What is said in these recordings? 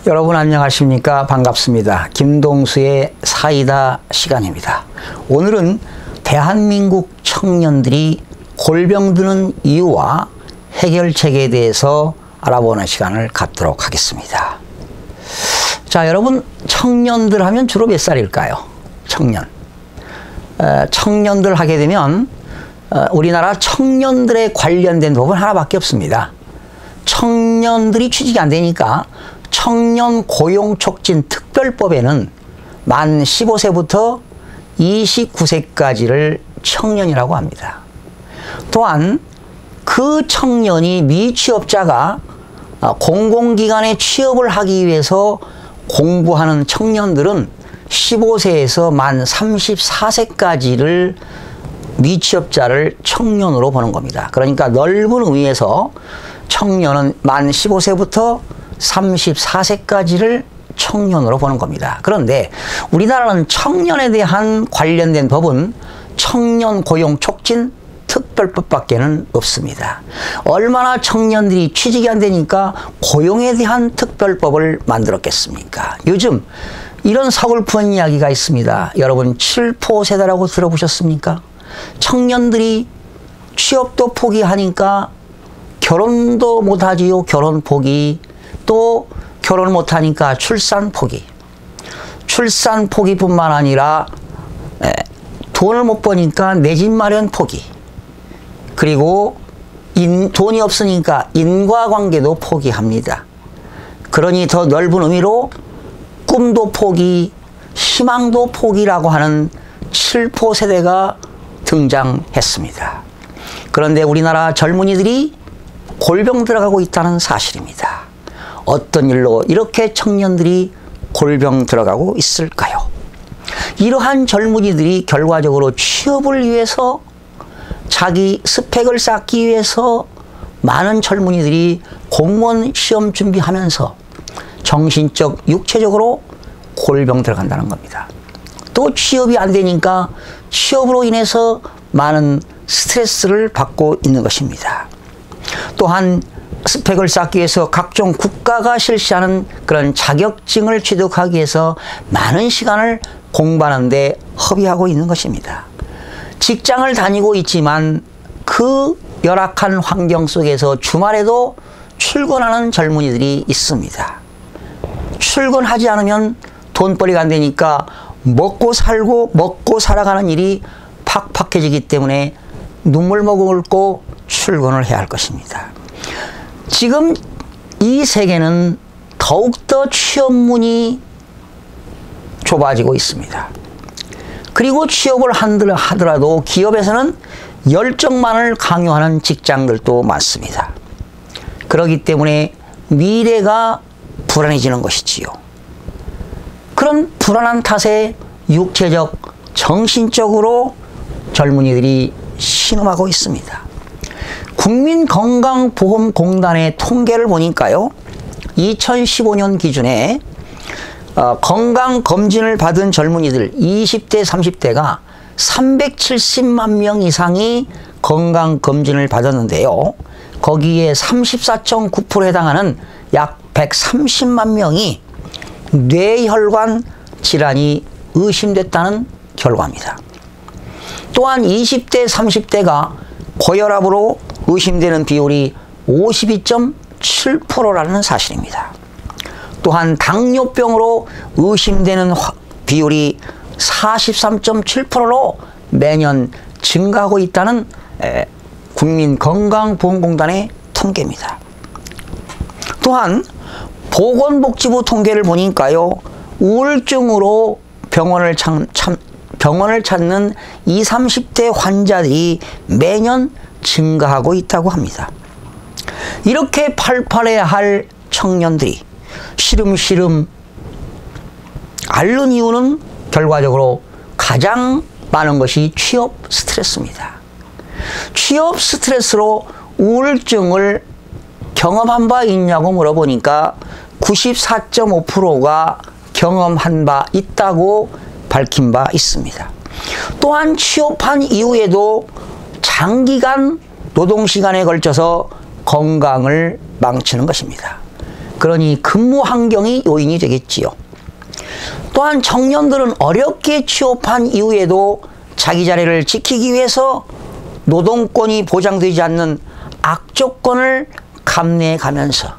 여러분 안녕하십니까? 반갑습니다. 김동수의 사이다 시간입니다. 오늘은 대한민국 청년들이 골병 드는 이유와 해결책에 대해서 알아보는 시간을 갖도록 하겠습니다. 자, 여러분 청년들 하면 주로 몇 살일까요? 청년들 하게 되면 우리나라 청년들에 관련된 법은 하나밖에 없습니다. 청년들이 취직이 안 되니까 청년 고용 촉진 특별법에는 만 15세부터 29세까지를 청년이라고 합니다. 또한 그 청년이 미취업자가 공공기관에 취업을 하기 위해서 공부하는 청년들은 15세에서 만 34세까지를 미취업자를 청년으로 보는 겁니다. 그러니까 넓은 의미에서 청년은 만 15세부터 34세까지를 청년으로 보는 겁니다. 그런데 우리나라는 청년에 대한 관련된 법은 청년 고용 촉진 특별법밖에는 없습니다. 얼마나 청년들이 취직이 안 되니까 고용에 대한 특별법을 만들었겠습니까? 요즘 이런 서글픈 이야기가 있습니다. 여러분 7포 세대라고 들어보셨습니까? 청년들이 취업도 포기하니까 결혼도 못하지요. 결혼 포기. 또 결혼 못하니까 출산 포기. 출산 포기뿐만 아니라 돈을 못 버니까 내 집 마련 포기. 그리고 돈이 없으니까 인과관계도 포기합니다. 그러니 더 넓은 의미로 꿈도 포기, 희망도 포기라고 하는 7포 세대가 등장했습니다. 그런데 우리나라 젊은이들이 골병 들어가고 있다는 사실입니다. 어떤 일로 이렇게 청년들이 골병 들어가고 있을까요? 이러한 젊은이들이 결과적으로 취업을 위해서 자기 스펙을 쌓기 위해서 많은 젊은이들이 공무원 시험 준비하면서 정신적, 육체적으로 골병 들어간다는 겁니다. 또 취업이 안 되니까 취업으로 인해서 많은 스트레스를 받고 있는 것입니다. 또한 스펙을 쌓기 위해서 각종 국가가 실시하는 그런 자격증을 취득하기 위해서 많은 시간을 공부하는 데 허비하고 있는 것입니다. 직장을 다니고 있지만 그 열악한 환경 속에서 주말에도 출근하는 젊은이들이 있습니다. 출근하지 않으면 돈벌이가 안 되니까 먹고 살고 먹고 살아가는 일이 팍팍해지기 때문에 눈물 머금고 출근을 해야 할 것입니다. 지금 이 세계는 더욱더 취업문이 좁아지고 있습니다. 그리고 취업을 하더라도 기업에서는 열정만을 강요하는 직장들도 많습니다. 그렇기 때문에 미래가 불안해지는 것이지요. 그런 불안한 탓에 육체적, 정신적으로 젊은이들이 신음하고 있습니다. 국민건강보험공단의 통계를 보니까요, 2015년 기준에 건강검진을 받은 젊은이들 20대, 30대가 370만 명 이상이 건강검진을 받았는데요. 거기에 34.9%에 해당하는 약 130만 명이 뇌혈관 질환이 의심됐다는 결과입니다. 또한 20대, 30대가 고혈압으로 의심되는 비율이 52.7%라는 사실입니다. 또한 당뇨병으로 의심되는 비율이 43.7%로 매년 증가하고 있다는 국민건강보험공단의 통계입니다. 또한 보건복지부 통계를 보니까요, 우울증으로 병원을 찾는 20, 30대 환자들이 매년 증가하고 있다고 합니다. 이렇게 팔팔해야 할 청년들이 시름시름 앓는 이유는 결과적으로 가장 많은 것이 취업 스트레스입니다. 취업 스트레스로 우울증을 경험한 바 있냐고 물어보니까 94.5%가 경험한 바 있다고 밝힌 바 있습니다. 또한 취업한 이후에도 장기간 노동시간에 걸쳐서 건강을 망치는 것입니다. 그러니 근무 환경이 요인이 되겠지요. 또한 청년들은 어렵게 취업한 이후에도 자기 자리를 지키기 위해서 노동권이 보장되지 않는 악조건을 감내해 가면서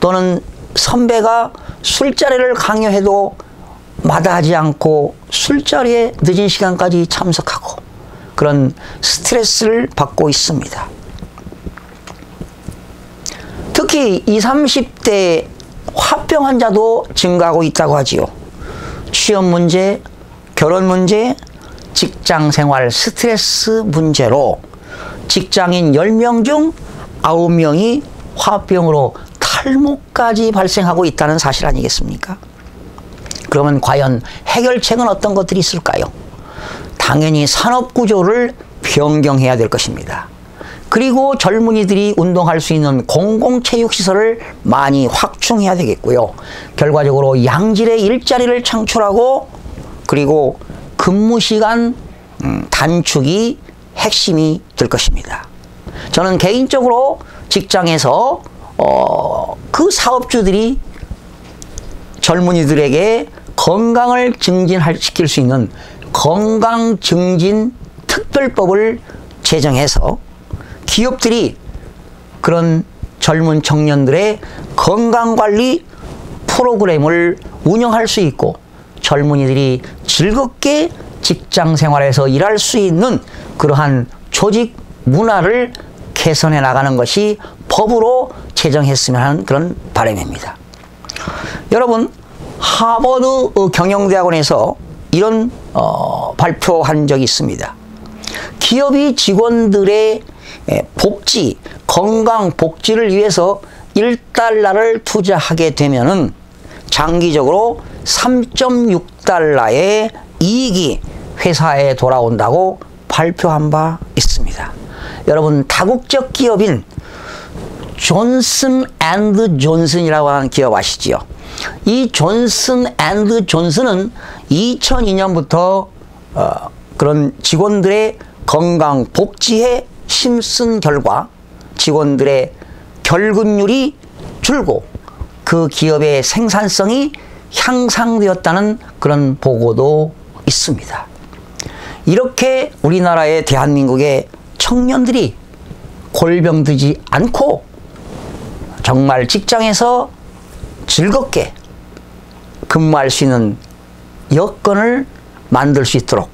또는 선배가 술자리를 강요해도 마다하지 않고 술자리에 늦은 시간까지 참석하고 그런 스트레스를 받고 있습니다. 특히 20, 30대 화병 환자도 증가하고 있다고 하지요. 취업 문제, 결혼 문제, 직장 생활 스트레스 문제로 직장인 10명 중 9명이 화병으로 탈모까지 발생하고 있다는 사실 아니겠습니까? 그러면 과연 해결책은 어떤 것들이 있을까요? 당연히 산업구조를 변경해야 될 것입니다. 그리고 젊은이들이 운동할 수 있는 공공체육시설을 많이 확충해야 되겠고요. 결과적으로 양질의 일자리를 창출하고 그리고 근무시간 단축이 핵심이 될 것입니다. 저는 개인적으로 직장에서 그 사업주들이 젊은이들에게 건강을 증진시킬 수 있는 건강증진 특별법을 제정해서 기업들이 그런 젊은 청년들의 건강관리 프로그램을 운영할 수 있고 젊은이들이 즐겁게 직장 생활에서 일할 수 있는 그러한 조직 문화를 개선해 나가는 것이 법으로 제정했으면 하는 그런 바람입니다. 여러분, 하버드 경영대학원에서 이런 발표한 적이 있습니다. 기업이 직원들의 복지, 건강 복지를 위해서 1달러를 투자하게 되면은 장기적으로 3.6달러의 이익이 회사에 돌아온다고 발표한 바 있습니다. 여러분, 다국적 기업인 존슨 앤드 존슨이라고 하는 기업 아시지요? 이 존슨 앤드 존슨은 2002년부터 그런 직원들의 건강 복지에 힘쓴 결과 직원들의 결근율이 줄고 그 기업의 생산성이 향상되었다는 그런 보고도 있습니다. 이렇게 우리나라의 대한민국의 청년들이 골병들지 않고 정말 직장에서 즐겁게 근무할 수 있는 여건을 만들 수 있도록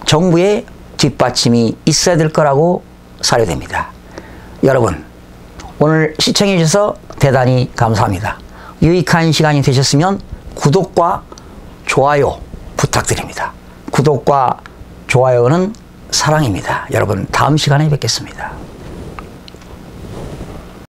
정부의 뒷받침이 있어야 될 거라고 사료됩니다. 여러분, 오늘 시청해 주셔서 대단히 감사합니다. 유익한 시간이 되셨으면 구독과 좋아요 부탁드립니다. 구독과 좋아요는 사랑입니다. 여러분, 다음 시간에 뵙겠습니다.